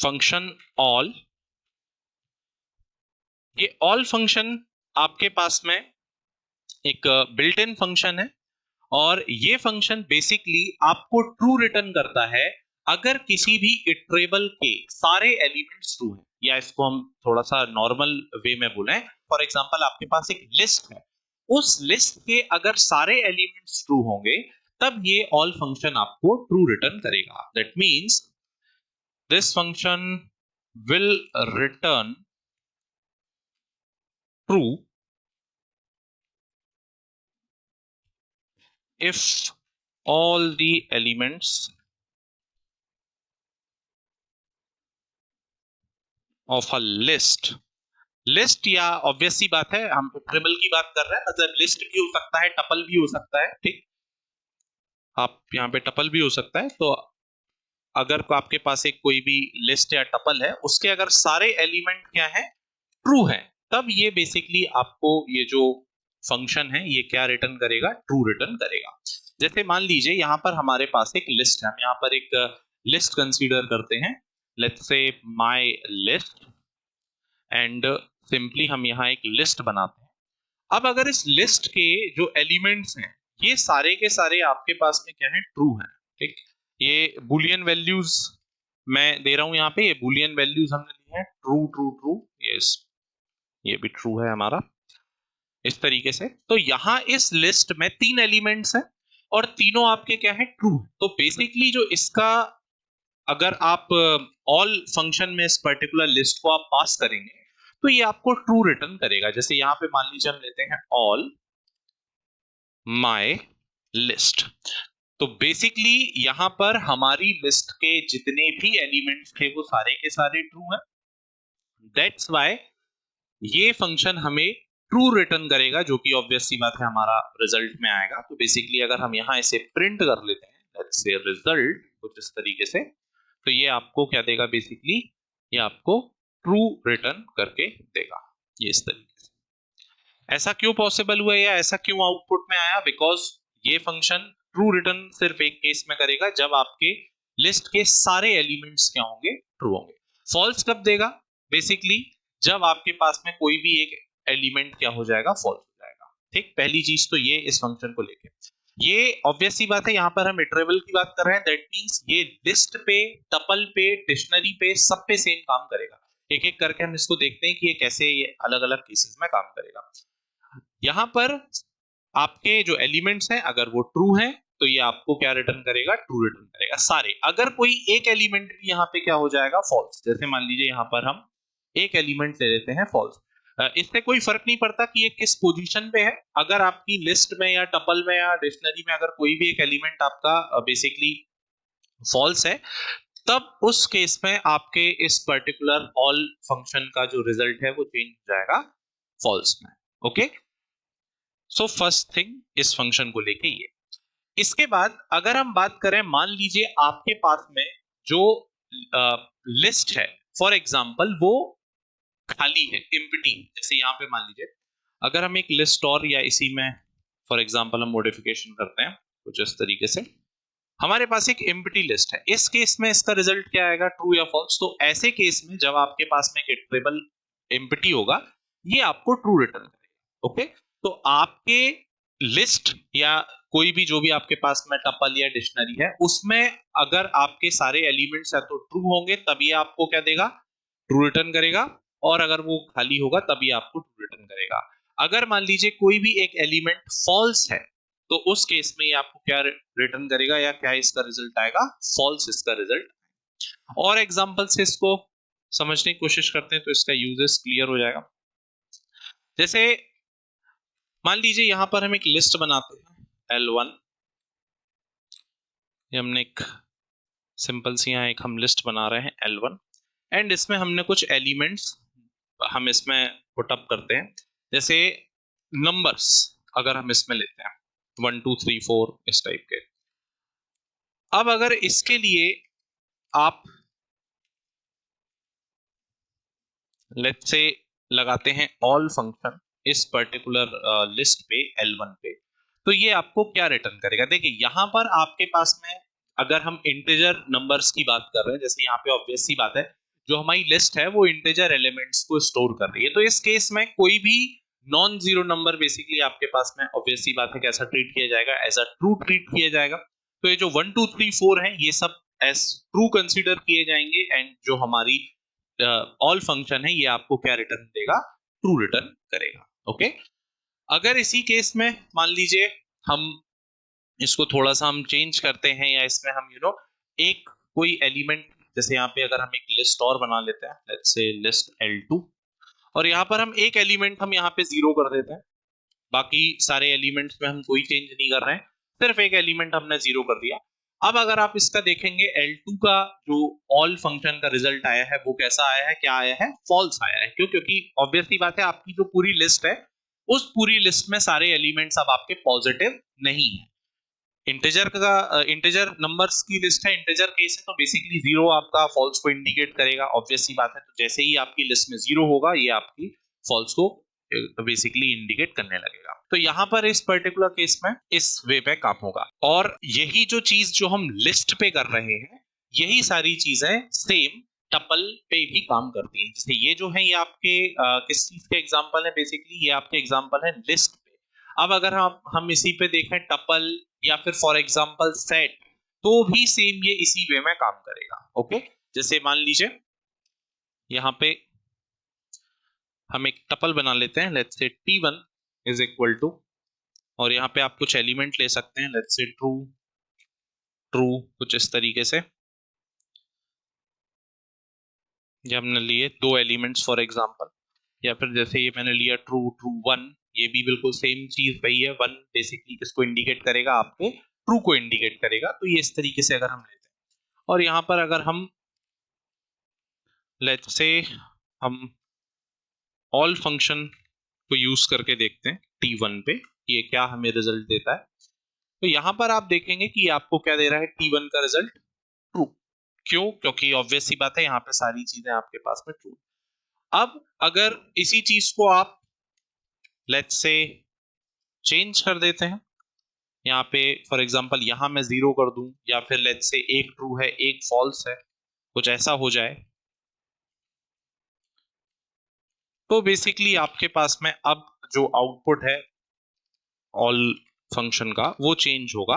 Function all, ये all function आपके पास में एक बिल्ट इन फंक्शन है और ये फंक्शन बेसिकली आपको ट्रू रिटर्न करता है अगर किसी भी इटरेबल के सारे एलिमेंट्स ट्रू हैं, या इसको हम थोड़ा सा नॉर्मल वे में बोलें, फॉर एग्जांपल आपके पास एक लिस्ट है, उस लिस्ट के अगर सारे एलिमेंट्स ट्रू होंगे तब ये ऑल फंक्शन आपको ट्रू रिटर्न करेगा. That means this function will return true if all the elements of a list या ऑब्वियस सी बात है हम ट्रिबल की बात कर रहे हैं, मतलब लिस्ट भी हो सकता है, टपल भी हो सकता है. ठीक, आप यहाँ पे टपल भी हो सकता है. तो अगर आपके पास एक कोई भी लिस्ट या टपल है, उसके अगर सारे एलिमेंट क्या है, ट्रू है, तब ये बेसिकली आपको ये जो फंक्शन है ये क्या रिटर्न करेगा, ट्रू रिटर्न करेगा. जैसे मान लीजिए यहाँ पर हमारे पास एक लिस्ट है, हम यहाँ पर एक लिस्ट कंसीडर करते हैं, let's say my list, and simply हम यहाँ एक लिस्ट बनाते हैं. अब अगर इस लिस्ट के जो एलिमेंट्स हैं ये सारे के सारे आपके पास में क्या है, ट्रू हैं. ठीक, ये बुलियन वैल्यूज मैं दे रहा हूं यहाँ पे, ये बुलियन वैल्यूज हमने ली है, ट्रू ट्रू ट्रू, यस ये भी ट्रू है हमारा, इस तरीके से. तो यहां इस लिस्ट में 3 एलिमेंट्स हैं और तीनों आपके क्या है, ट्रू. तो बेसिकली जो इसका अगर आप ऑल फंक्शन में इस पर्टिकुलर लिस्ट को आप पास करेंगे तो ये आपको ट्रू रिटर्न करेगा. जैसे यहां पे मान लीजिए हम लेते हैं ऑल माय लिस्ट, तो बेसिकली यहां पर हमारी लिस्ट के जितने भी एलिमेंट्स थे वो सारे के सारे ट्रू हैं. दैट्स व्हाई ये फंक्शन हमें ट्रू रिटर्न करेगा, जो कि ऑब्वियस सी बात है हमारा रिजल्ट में आएगा. तो बेसिकली अगर हम यहां इसे प्रिंट कर लेते हैं, लेट्स से रिजल्ट कुछ इस तरीके से, तो ये आपको क्या देगा, बेसिकली ये आपको ट्रू रिटर्न करके देगा, ये इस तरीके से. ऐसा क्यों पॉसिबल हुआ या ऐसा क्यों आउटपुट में आया, बिकॉज ये फंक्शन ट्रू रिटर्न सिर्फ एक केस में करेगा जब आपके लिस्ट के सारे एलिमेंट्स क्या होंगे, ट्रू होंगे. फॉल्स कब देगा, बेसिकली जब आपके पास में कोई भी एक एलिमेंट क्या हो जाएगा, फॉल्स हो जाएगा. ठीक, पहली चीज तो ये इस फंक्शन को लेके. ये ऑब्वियस सी बात है, यहां पर हम इटरेबल की बात कर रहे हैं, दैट मींस ये लिस्ट पे, टपल पे, डिक्शनरी पे, सब पे सेम काम करेगा. एक एक करके हम इसको देखते हैं कि ये कैसे ये अलग अलग केसेस में काम करेगा. यहां पर आपके जो एलिमेंट्स हैं अगर वो ट्रू हैं तो ये आपको क्या रिटर्न करेगा, ट्रू रिटर्न करेगा सारे. अगर कोई एक एलिमेंट भी यहाँ पे क्या हो जाएगा, फॉल्स. जैसे मान लीजिए यहाँ पर हम एक एलिमेंट ले लेते हैं फॉल्स, इससे कोई फर्क नहीं पड़ता कि ये किस पोजीशन पे है. अगर आपकी लिस्ट में या टपल में या डिक्शनरी में अगर कोई भी एक एलिमेंट आपका बेसिकली फॉल्स है, तब उस केस में आपके इस पर्टिकुलर ऑल फंक्शन का जो रिजल्ट है वो चेंज हो जाएगा फॉल्स में. ओके, सो फर्स्ट थिंग इस फंक्शन को लेके ये. इसके बाद अगर हम बात करें, मान लीजिए आपके पास में जो लिस्ट है फॉर एग्जांपल वो खाली है, एम्प्टी. जैसे यहाँ पे मान लीजिए अगर हम एक लिस्ट और या इसी में फॉर एग्जांपल हम मॉडिफिकेशन करते हैं कुछ इस तरीके से, हमारे पास एक एम्प्टी लिस्ट है, इस केस में इसका रिजल्ट क्या आएगा, ट्रू या फॉल्स. तो ऐसे केस में जब आपके पास में एक इटरेबल एम्प्टी होगा ये आपको ट्रू रिटर्न करेगा. ओके, तो आपके लिस्ट या कोई भी जो भी आपके पास में टपल या डिक्शनरी है उसमें अगर आपके सारे एलिमेंट्स है तो ट्रू होंगे, तब ये आपको क्या देगा, ट्रू रिटर्न करेगा. और अगर वो खाली होगा तब ये आपको ट्रू रिटर्न करेगा. अगर मान लीजिए कोई भी एक एलिमेंट फॉल्स है तो उस केस में ये आपको क्या रिटर्न करेगा या क्या इसका रिजल्ट आएगा, फॉल्स इसका रिजल्ट. और एग्जांपल से इसको समझने की कोशिश करते हैं तो इसका यूजेस क्लियर हो जाएगा. जैसे मान लीजिए यहां पर हम एक लिस्ट बनाते हैं L1, हमने एक सिंपल सी यहाँ एक हम लिस्ट बना रहे हैं L1, एंड इसमें हमने कुछ एलिमेंट्स हम इसमें पुट अप करते हैं. जैसे नंबर्स अगर हम इसमें लेते हैं 1 2 3 4 इस टाइप के. अब अगर इसके लिए आप लेट्स से लगाते हैं ऑल फंक्शन इस पर्टिकुलर लिस्ट पे L1 पे, तो ये आपको क्या रिटर्न करेगा. देखिए यहां पर आपके पास में अगर हम इंटीजर नंबर्स की बात कर रहे हैं, जैसे यहाँ पे ऑब्वियस सी बात है जो हमारी लिस्ट है वो इंटीजर एलिमेंट्स को स्टोर कर रही है। तो इस केस में कोई भी नॉन जीरो नंबर बेसिकली आपके पास में ऑब्वियस सी बात है कैसा ट्रीट किया जाएगा, एज अ ट्रू ट्रीट किया जाएगा। तो ये जो 1 2 3 4 है ये सब एज ट्रू कंसीडर किए जाएंगे, एंड जो हमारी ऑल फंक्शन है ये आपको क्या रिटर्न देगा, ट्रू रिटर्न करेगा। ओके, अगर इसी केस में मान लीजिए हम इसको थोड़ा सा हम चेंज करते हैं, या इसमें हम एक कोई एलिमेंट, जैसे यहाँ पे अगर हम एक लिस्ट और बना लेते हैं, लेट्स से लिस्ट L2, और यहाँ पर हम एक एलिमेंट हम यहाँ पे 0 कर देते हैं, बाकी सारे एलिमेंट्स में हम कोई चेंज नहीं कर रहे हैं, सिर्फ एक एलिमेंट हमने 0 कर दिया। अब अगर आप इसका देखेंगे L2 का जो ऑल फंक्शन का रिजल्ट आया है वो कैसा आया है, क्या आया है, फॉल्स आया है। क्यों? क्योंकि ऑब्वियस सी बात है आपकी जो पूरी लिस्ट है उस पूरी लिस्ट में सारे एलिमेंट्स अब आपके पॉजिटिव नहीं है। इंटीजर नंबर्स की लिस्ट है, इंटीजर केस है, तो बेसिकली 0 आपका फॉल्स को इंडिकेट करेगा, ऑब्वियस सी बात है। तो जैसे ही आपकी लिस्ट में 0 होगा ये आपकी फॉल्स को बेसिकली इंडिकेट करने लगेगा। तो यहाँ पर इस पर्टिकुलर केस में इस वे पे काम होगा, और यही जो चीज जो हम लिस्ट पे कर रहे हैं यही सारी चीजें सेम टपल पे भी काम करती हैं। जैसे ये जो है ये आपके किस चीज के एग्जांपल है, बेसिकली ये आपके एग्जांपल है लिस्ट पे। अब अगर हम इसी पे देखें टपल या फिर फॉर एग्जांपल सेट, तो भी सेम ये इसी वे में काम करेगा। ओके, जैसे मान लीजिए यहाँ पे हम एक टपल बना लेते हैं, let's say T1 is equal to, और यहाँ पे आप कुछ एलिमेंट ले सकते हैं, लेट्स से ट्रू ट्रू, कुछ इस तरीके से। ये हमने लिए 2 एलिमेंट्स फॉर एग्जांपल, या फिर जैसे ये मैंने लिया ट्रू ट्रू 1, ये भी बिल्कुल सेम चीज वही है। 1 बेसिकली किसको इंडिकेट करेगा, आपके ट्रू को इंडिकेट करेगा। तो ये इस तरीके से अगर हम लेते हैं, और यहाँ पर अगर हम लेट्स से हम ऑल फंक्शन को यूज करके देखते हैं T1 पे ये क्या हमें रिजल्ट देता है, तो यहां पर आप देखेंगे कि आपको क्या दे रहा है, T1 का रिजल्ट ट्रू। क्यों? क्योंकि ऑब्वियस सी बात है यहाँ पे सारी चीजें आपके पास में ट्रू। अब अगर इसी चीज को आप लेट्स से चेंज कर देते हैं, यहाँ पे फॉर एग्जांपल यहाँ मैं 0 कर दूं, या फिर लेट्स से एक ट्रू है एक फॉल्स है, कुछ ऐसा हो जाए, तो बेसिकली आपके पास में अब जो आउटपुट है ऑल फंक्शन का वो चेंज होगा।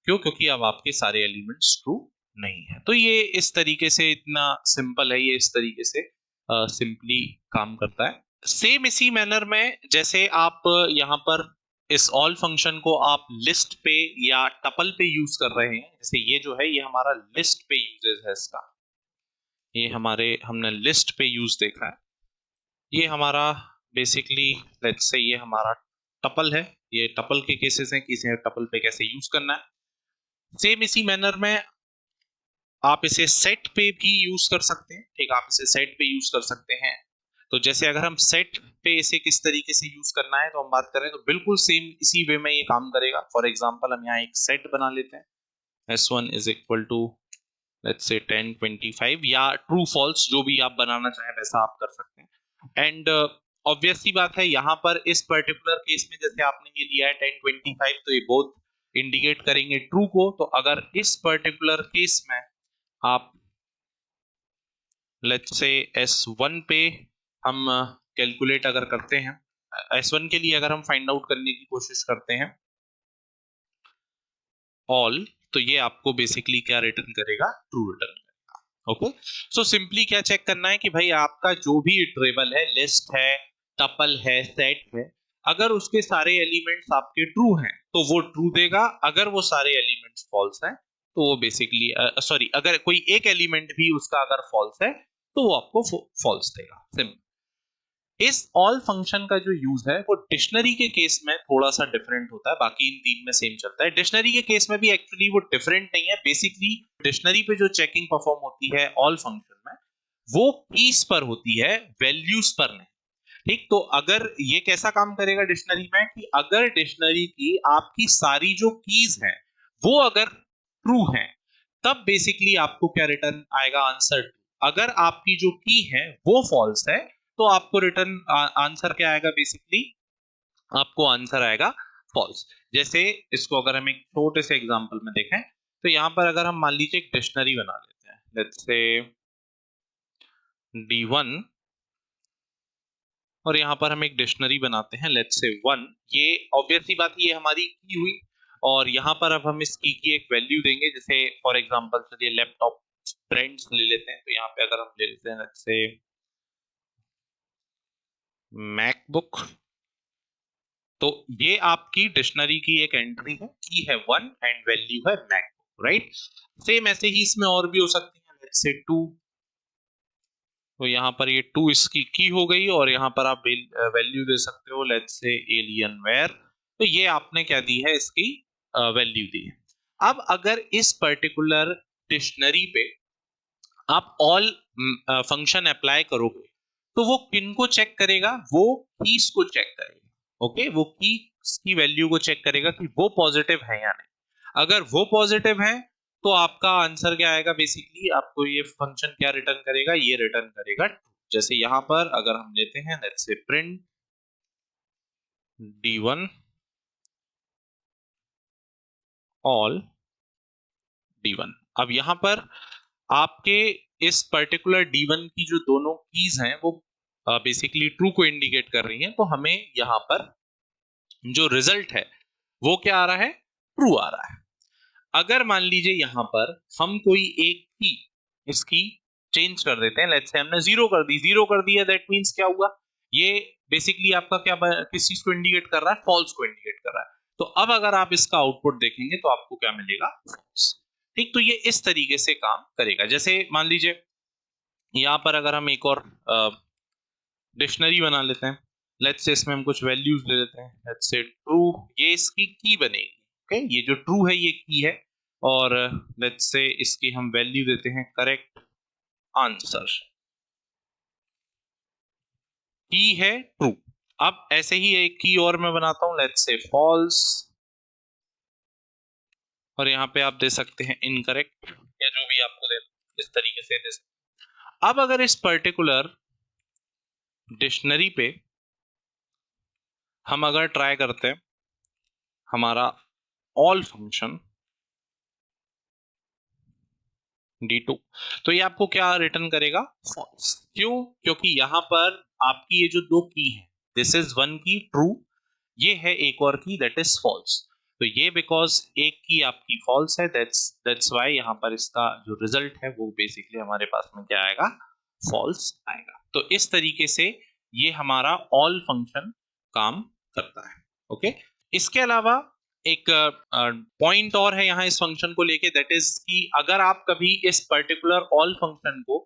क्यों? क्योंकि अब आपके सारे एलिमेंट्स ट्रू नहीं है। तो ये इस तरीके से इतना सिंपल है, ये इस तरीके से सिंपली काम करता है। सेम इसी मैनर में जैसे आप यहाँ पर इस ऑल फंक्शन को आप लिस्ट पे या टपल पे यूज कर रहे हैं, जैसे ये जो है ये हमारा लिस्ट पे यूजेस है इसका, ये हमने लिस्ट पे यूज देखा है। ये हमारा बेसिकली लेट्स से ये हमारा टपल है, ये टपल के केसेस हैं कि इसे टपल पे कैसे यूज करना है। सेम इसी मैनर में आप इसे सेट पे भी यूज कर सकते हैं। ठीक, आप इसे सेट पे यूज कर सकते हैं। तो जैसे अगर हम सेट पे इसे किस तरीके से यूज करना है तो हम बात करें तो बिल्कुल सेम इसी वे में ये काम करेगा। फॉर एग्जांपल हम यहाँ एक सेट बना लेते हैं, S1 is equal to let's say 10 25, या ट्रू फॉल्स जो भी आप बनाना चाहें वैसा आप कर सकते हैं। एंड ऑब्वियस सी बात है यहाँ पर इस पर्टिकुलर केस में जैसे आपने ये लिया है 10 25, तो ये बोथ इंडिकेट करेंगे ट्रू को। तो अगर इस पर्टिकुलर केस में आप लेट्स से S1 पे हम कैलकुलेट अगर करते हैं, S1 के लिए अगर हम फाइंड आउट करने की कोशिश करते हैं ऑल, तो ये आपको बेसिकली क्या रिटर्न करेगा, ट्रू रिटर्न करेगा। ओके, सो सिंपली क्या चेक करना है कि भाई आपका जो भी टेबल है, लिस्ट है, टपल है, सेट है, अगर उसके सारे एलिमेंट्स आपके ट्रू हैं तो वो ट्रू देगा, अगर वो सारे एलिमेंट्स फॉल्स हैं तो वो बेसिकली सॉरी अगर कोई एक एलिमेंट भी उसका अगर फॉल्स है तो वो आपको फॉल्स देगा। सिंपल। इस ऑल फंक्शन का जो यूज है वो डिक्शनरी के केस में थोड़ा सा डिफरेंट होता है, बाकी इन तीन में सेम चलता है। डिक्शनरी के केस में भी एक्चुअली वो डिफरेंट नहीं है। बेसिकली डिक्शनरी पे जो चेकिंग परफॉर्म होती है ऑल फंक्शन में वो कीज पर होती है, वैल्यूज पर नहीं। ठीक, तो अगर ये कैसा काम करेगा डिक्शनरी में कि अगर डिक्शनरी की आपकी सारी जो कीज हैं वो अगर ट्रू हैं तब बेसिकली आपको क्या रिटर्न आएगा, आंसर। अगर आपकी जो की है वो फॉल्स है तो आपको रिटर्न आंसर क्या आएगा, बेसिकली आपको आंसर आएगा फॉल्स। जैसे इसको अगर हम एक छोटे से एग्जांपल में देखें तो यहाँ पर अगर हम मान लीजिए एक डिक्शनरी बना लेते हैं, लेट्स से D1 और यहाँ पर हम एक डिक्शनरी बनाते हैं, लेट्स से 1। ये ऑब्वियस सी बात, ये हमारी की हुई और यहाँ पर अब हम इस की एक वैल्यू देंगे। जैसे फॉर एग्जांपल चलिए लैपटॉप ब्रांड्स ले लेते हैं, तो यहाँ पे अगर हम ले लेते हैं लेट्स से मैकबुक, तो ये आपकी डिक्शनरी की एक एंट्री है, की है 1 एंड वैल्यू है मैकबुक, राइट। सेम ऐसे ही इसमें और भी हो सकती है, लेट्स से 2, तो यहाँ पर ये 2 इसकी की हो गई और यहाँ पर आप वैल्यू दे सकते हो लेट्स से एलियनवेयर, तो ये आपने क्या दी है, इसकी वैल्यू दी है। अब अगर इस पर्टिकुलर डिक्शनरी पे आप ऑल फंक्शन अप्लाई करोगे तो वो किन को चेक करेगा, वो कीज को चेक करेगा। ओके, वो कीज की वैल्यू को चेक करेगा कि वो पॉजिटिव है या नहीं। अगर वो पॉजिटिव है तो आपका आंसर क्या आएगा, बेसिकली आपको ये फंक्शन क्या रिटर्न करेगा, ये रिटर्न करेगा true। जैसे यहां पर अगर हम लेते हैं let's say print D1 all D1। अब यहां पर आपके इस पर्टिकुलर D1 की जो दोनों कीज हैं वो बेसिकली ट्रू को इंडिकेट कर रही हैं, तो हमें यहां पर जो रिजल्ट है वो क्या आ रहा है, ट्रू आ रहा है। अगर मान लीजिए यहां पर हम कोई एक की इसकी चेंज कर देते हैं, लेट्स से हमने जीरो कर दिया, दैट मींस क्या हुआ, ये बेसिकली आपका क्या किस चीज को इंडिकेट कर रहा है, फॉल्स को इंडिकेट कर रहा है। तो अब अगर आप इसका आउटपुट देखेंगे तो आपको क्या मिलेगा, फॉल्स। ठीक, तो ये इस तरीके से काम करेगा। जैसे मान लीजिए यहां पर अगर हम एक और डिक्शनरी बना लेते हैं, लेट्स से इसमें हम कुछ वैल्यूज ले लेते हैं, लेट्स से ट्रू, ये इसकी की बनेगी। ओके, ये जो ट्रू है ये की है और लेट्स से इसकी हम वैल्यू देते हैं करेक्ट आंसर, की है ट्रू। अब ऐसे ही एक की और मैं बनाता हूं, लेट्स से फॉल्स, और यहाँ पे आप दे सकते हैं इनकरेक्ट या जो भी आपको दे, इस तरीके से दे सकते। अब अगर इस पर्टिकुलर डिक्शनरी पे हम अगर ट्राई करते हैं हमारा ऑल फंक्शन D2, तो ये आपको क्या रिटर्न करेगा, फॉल्स। क्यों, क्योंकि यहां पर आपकी ये जो दो की है, दिस इज वन की ट्रू, ये है एक और की दैट इज फॉल्स। तो ये बिकॉज एक की आपकी फॉल्स है, दैट्स व्हाई यहां पर इसका जो रिजल्ट है वो बेसिकली हमारे पास में क्या आएगा, फॉल्स आएगा। तो इस तरीके से ये हमारा ऑल फंक्शन काम करता है। ओके, इसके अलावा एक पॉइंट और है यहाँ इस फंक्शन को लेके, दैट इज कि अगर आप कभी इस पर्टिकुलर ऑल फंक्शन को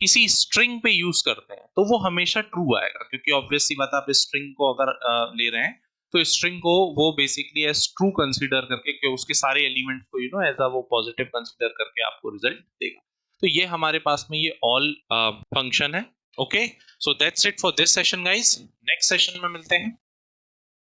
किसी स्ट्रिंग पे यूज करते हैं तो वो हमेशा ट्रू आएगा, क्योंकि ऑब्वियसली बात आप स्ट्रिंग को अगर ले रहे हैं तो स्ट्रिंग को वो बेसिकली एज ट्रू कंसीडर करके, कि उसके सारे एलिमेंट्स को यू नो एज अ वो पॉजिटिव कंसीडर करके आपको रिजल्ट देगा। तो ये हमारे पास में ये ऑल फंक्शन है। Okay, so that's it for this session guys, next session में मिलते हैं।